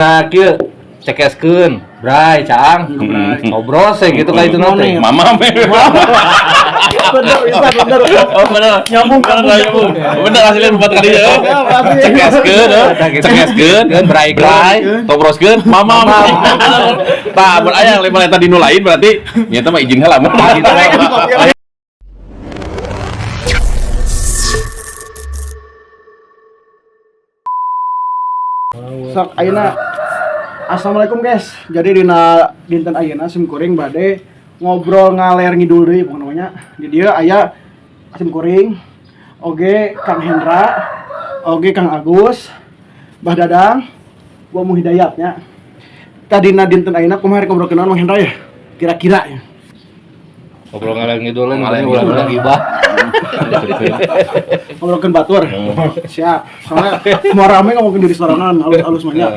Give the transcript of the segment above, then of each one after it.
Nah, kieu cekeskeun, bray, caang. Ngobrol sih gitu kayak itu nanti. Mama Bener, bisa bener. Oh bener. Nyambung. Bener hasilnya 4 kali ya. Cekeskeun, bray, ngobroskeun, mama. Tah, mun aya level eta dinu lain berarti nya teh mah izin heula mah gitu. Sok ayeuna Assalamualaikum guys. Jadi dinten ayeuna simkuring bade ngobrol ngaler ngidul deui pokona namanya. Di dieu aya simkuring, oge Kang Hendra, oge Kang Agus, Mbah Dadang, gua Mu Hidayat nya. Tadina dinten ayeuna kumaha rek ngobrol kenaon Mang Hendra ya? Kira-kira ya. Ngobrol ngaler ngidul ulah gibah. Ngobrolkeun batur. Siap. Soalnya mau rame ngomongin di restoranan halus-halus mah nya.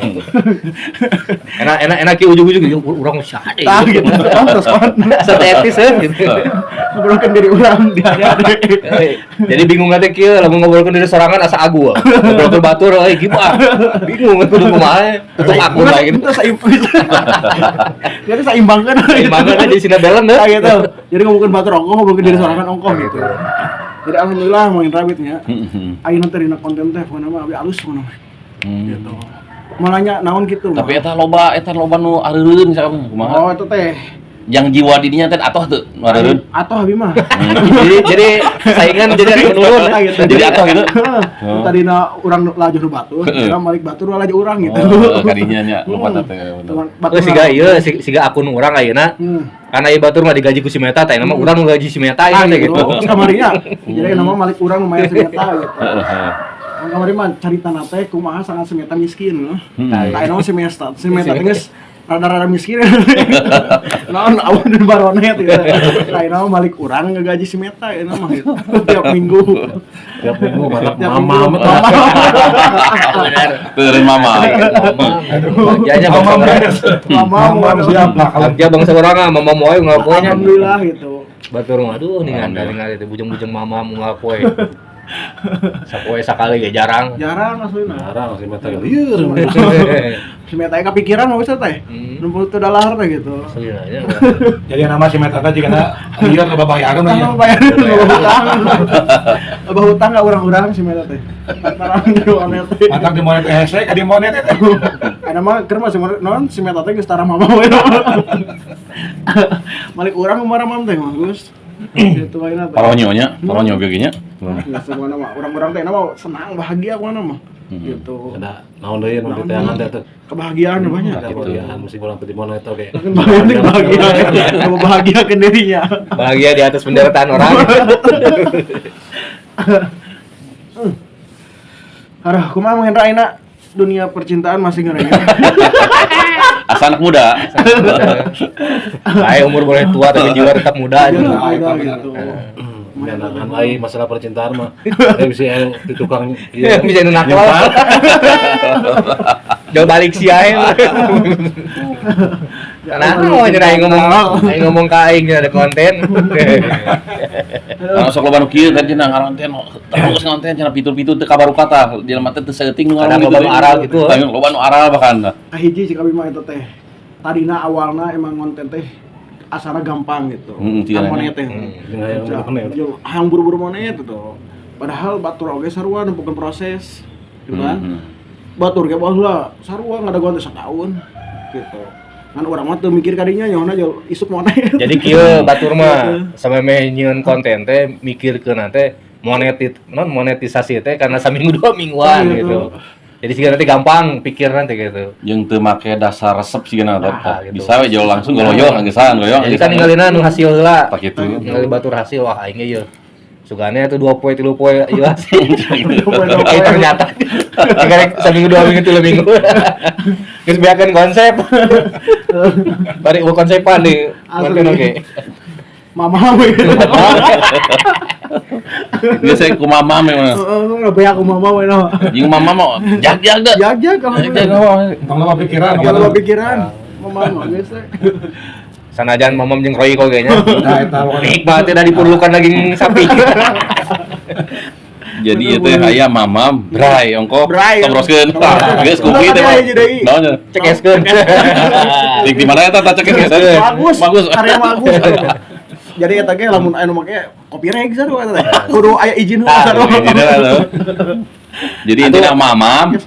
Enak ki ujug-ujug urang mah syah deui. Tah gitu. Terus kan Setetis gitu. ngobrolkeun diri urang di ade. Jadi bingung teh kieu lamun ngobrolkeun di sorangan asa agu. Ngobrolkeun batur euy gibah. Bingung kudu kumaha. Tutup aku lah gitu. Jadi saimbangkeun. Gimana di sini balance Nah gitu. Jadi ngomongin batur ongkoh, ngomongin diri sorangan ongkoh gitu. Jadi alhamdulillah main rabit nya. Ayeuna teh dina konten teh pokona mah abi alus pokona mah. Gitu. Malahnya naon gitu. Tapi eta loba nu areureun misalkan kumaha? Oh itu teh. Yang jiwa didinya teh atoh teu nu areureun. Atoh abi mah. Jadi saingan jadi menurun. Jadi atoh gitu. Tadina urang laju nu batur, urang balik batur laju urang gitu. Kadinya nya loba teh bener. Siga ieu siga akun urang ayeuna. Karena ieu batur mah digaji ku si Meta teh mah urang nu gaji si Meta ieu teh gitu. Terus kamarinya. Jadi nama malik urang lumayan si Meta gitu. Kamari mah caritana teh kumaha sangat si Meta miskin. Tah mah si Meta teh geus rada-rada miskin. Naon awan dan baronet gitu. Tah mah malik urang ngagaji si Meta eta mah gitu. Tiap minggu mantap mama. Bener. Teureun mama. Janya Mama siap lah. Kerja bangsa urang mah mama moe ngapoenya. Alhamdulillah gitu. Batur aduh ningali teh bujang-bujang mama mu ngapoe. Sapoe sakali ge jarang. Jarang aslinya. Jarang si Meta lieur. Si Meta kepikiran mau bisa teh. Numpuk teu dalar teh gitu. Aslinya. Jadi nama si Meta tadi jika lihat ke babayaran aja. Bayarin hutang. Abah hutang enggak urang-urang si Meta teh. Lantaran di monet teh. Mantap di monet hese ka di monet teh. Ada mah keur masih non si Meta teh geus tara mama we. Malik urang umar mam teh Gus. Gitu ayeuna teh. Paronyo ge nya. Ya semuanya mah urang-urang teh mah senang bahagia mana mah. Gitu. Ada naon deui nu diteangan teh teh. Kebahagiaan banyak. Gitu ya, mesti pulang ke monet oke. Bahagia, membahagiakan dirinya. Bahagia di atas penderitaan orang. Aduh, kumaha Mang Hendra ayeuna dunia percintaan masih ngerengek. Asa anak muda. Bae umur boleh tua tapi jiwa tetap muda aja. Gitu. Dan lain masalah percintaan mah bisa di tukang Bisa nakal. Jauh balik si aing. Karena mau ngomong ka aing ada konten. Kalau sok loba nu kieu kan cenah ngaronten terus ngonten cenah pitur-pitur teu kabaru kata jelema teh teu saeuting nu Kadang loba nu aral gitu. Loba nu aral bahkan. Kahiji cik abi mah eta teh. Tadina awalna emang konten teh asana gampang gitu. Monet teh. Hang buru-buru monet itu. Padahal batur oge sarua nempukeun proses. Gitu kan. Batur ge baheula sarua ngadaguan teh sataun gitu. Kan urang mah teu mikir kadinya nyaona isuk monet. Jadi kieu batur mah sameme nyieun konten teh mikirkeun teh monetisasi teh karena saminggu 2 mingguan gitu. Jadi sih nanti gampang pikir nanti gitu. Yang teu make dasar resep sih Nah, gitu. gitu. Bisa we jauh langsung goloyong gesan goyong. Jadi kan ninggalina nu hasil heula. Tak kitu. Ningali batur hasil wah aing ge ieu. Sugane atuh 2 poe 3 poe ieu hasil. Ternyata karek saminggu 2 minggu 3 minggu. Geus beakeun konsep. Bari konsepan di konten oke. Mama we. Dia saya ku mama memang. Lebih aku mama we no. Jeung mama mah jag-jag dah. Jag kalau tentang lama pikiran kalau pikiran mama biasa. Sanajan mamam jeung Roy kok kayaknya. nah eta Nikmat tidak diperlukan daging sapi. Jadi itu aya mamam, bray, ongko, Bray. tobroskeun. Geus kupi teh mah. Naon? Cekeskeun. Di mana eta tak cekeskeun? Bagus, karya bagus. Jadi eta ge lamun anu make kopi reg sarua eta teh. Kudu aya izin heula sarua. Jadi intinya mamam,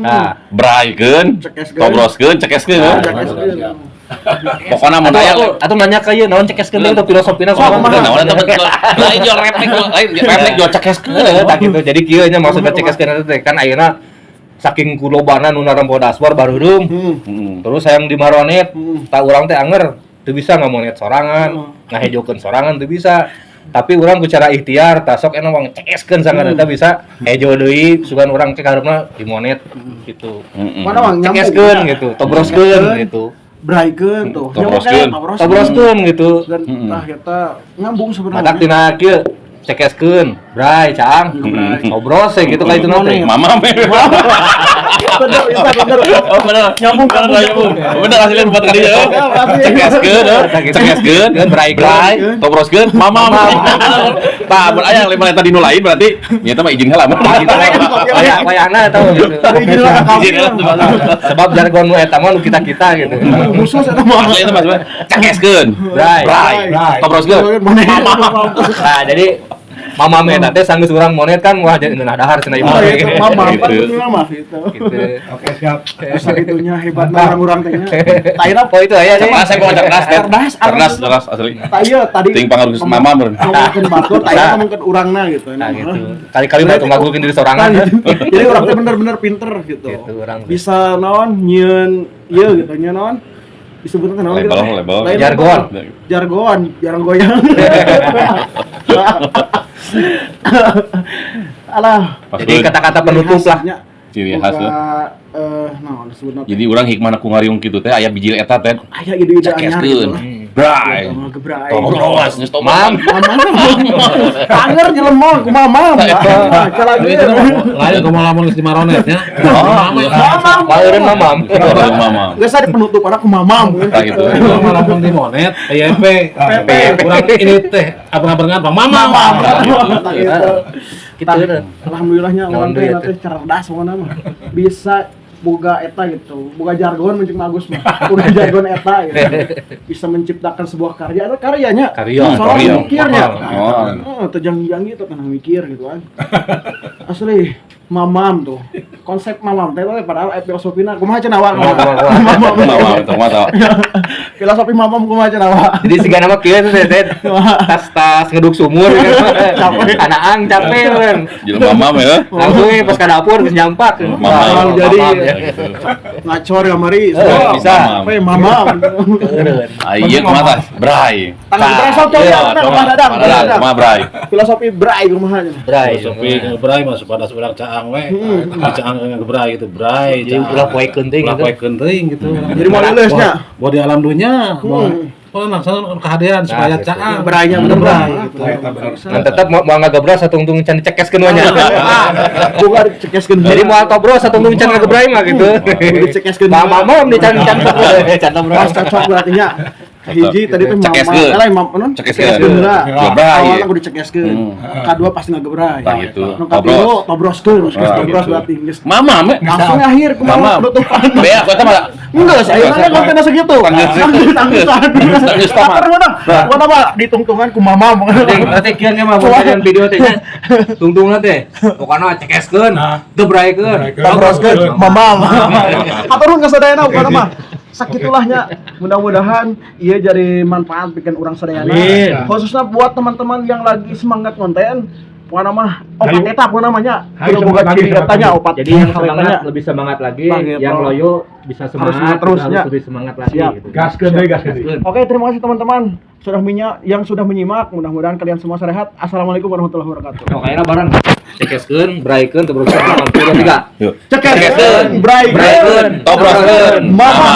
braykeun, Cekeskeun. tobroskeun, cekeskeun. Pokoknya mun aya Atuh nanya ka ieu naon cekeskeun teh filosofina kumaha? naon eta lain jual refleks jual cekeskeun. Tak gitu. Jadi kieu nya maksudna cekeskeun teh kan ayeuna saking kulobana nu narempo dasbar barureum. Terus hayang di maronet, tak urang teh anger teu bisa ngamonet sorangan, ngahejokeun sorangan teu bisa. Tapi urang ku cara ikhtiar tasok ena wong cekeskeun sangat eta bisa hejo deui sugan urang cek hareupeuna dimonet gitu. Mana wang nyambung. Cekeskeun gitu, tobroskeun gitu. Braikeun tuh. Tobroskeun gitu. Dan tah eta nyambung sebenarnya. Matak tina kieu cekeskeun, bray, caang, tobros gitu ka itu nanti. Mamam. Bener, bisa bener. Oh bener. Nyambung kan nyambung. Bener hasilnya 4 kali ya. Cekeskeun, bray, tobroskeun, mamam. Tah mun aya lain tadi nu lain berarti nya eta mah izin heula mah. Wayahna eta gitu. Izin lah kami. Sebab jargon nu eta mah nu kita-kita gitu. Khusus eta mah. Asli eta Mas. Cekeskeun, Bray. tobroskeun, mamam. Nah, jadi mamam eta teh sanggeus urang monet kan wah jadi nah dahar cenah ieu. Oh, itu mama kan Gitu. bener mah gitu. Gitu. Oke, siap. Bisa gitunya hebatna orang-orang teh nya. Taina Oh itu aya nih. Cerdas kok cerdas asli. Ta ieu tadi Ting pangaruh mama beureun. ngomongkeun batur taina ngomongkeun urangna gitu. Nah gitu. Kali-kali mah tong ngagulkeun diri sorangan. Jadi orang teh bener-bener pinter gitu. Gitu, orang teh. Bisa naon nyieun ieu gitu nya naon disebutna naon gitu. Label. Lain Jargon. jarang goyang. Alah. Jadi kata-kata penutup lah. Ciri khas. Naon disebutna. Jadi urang hikmahna ku ngariung kitu teh aya bijil eta teh. Aya ide-ide anyar gitu. Cekeskeun. Bray. Gebrai. Tobros geus Mam. Anger nyelemong ku mamam. Kalau gitu. Lain kamu lamun geus di maronetnya. Mamam. Laureun mamam. Mama. Geus ada penutup anak ku mamam. Tah gitu. Kamu lamun di monet, IMP. Kurang ini teh abang-abangan Bang Mamam. Kita alhamdulillahnya orang teh nanti cerdas pokona mah. Bisa boga eta gitu. Boga jargon mencik bagus mah. Boga jargon eta gitu. Bisa menciptakan sebuah karya, ada karyanya. Soalnya mikirnya. Teu janji-janji teu tenang mikir gitu kan. Asli mamam tuh. Konsep mamam teh padahal filosofina kumaha cenah awak. Mama tong mata. Filosofi mamam kumaha cenah awak. Jadi si gana mah kieu teh tas ngeduk sumur gitu. Anaang capek kan. Jadi mama ya. Langsung pas ka dapur geus nyampak. Mamam. Jadi Gitu. ngacor ya mari. Bisa. Apa ya mamam. Ieu kumaha tah? Bray. Tangan berasal coba dadang. Kumaha bray? Filosofi bray kumaha cenah. Bray. Filosofi ngebrai mah pada seorang caang we. Caang ngebrai gitu, brai. Jadi ulah poekeun teh gitu. Poekeun teuing gitu. Jadi mau leulesnya. Buat di alam dunia, mau langsung kehadiran supaya gitu. caang. Braynya bener bray gitu. Kan tetep mau ngagebras satungtung can dicekeskeun we nya. Bukan cekeskeun. Jadi mau tobros satungtung can ngagebrai mah gitu. Dicekeskeun. Mamam di can Pas cocok berarti nya. Hiji tadi teh Cekeskeun. lain non Cekeskeun. lah. Gebrai. Awalnya kudu cekeskeun. Kadua pasti ngagebrai. Tah gitu. Nu katilu tobroskeun, tobros gitu. berarti geus. Mama me. Langsung akhir kumaha penutupan. Bea aku eta mah Enggak, saya nanya kontennya segitu. Tangis mana ditungtungan ku mama. Nanti kieu ge mah modelan video teh nya. Tungtungna teh. Pokona cekeskeun, gebraikeun, tobroskeun, Mama. Haturun ka sadayana pokona mah. Sakitulahnya. Mudah-mudahan ieu jadi manfaat bikin orang sadayana. Khususnya buat teman-teman yang lagi semangat konten. Pokona mah opat eta pokona namanya. Kudu boga ciri katanya opat. Jadi yang semangat lebih semangat lagi, yang loyo bisa semangat terusnya. lebih semangat lagi Siap. gitu. Gaskeun deui, gaskeun deui. Oke, terima kasih teman-teman yang sudah menyimak. Mudah-mudahan kalian semua sehat. Assalamualaikum warahmatullahi wabarakatuh. Pokoknya bareng cekeskeun, braikeun, tobroskeun, 83. Yuk. Cekeskeun, braikeun, tobroskeun, mama.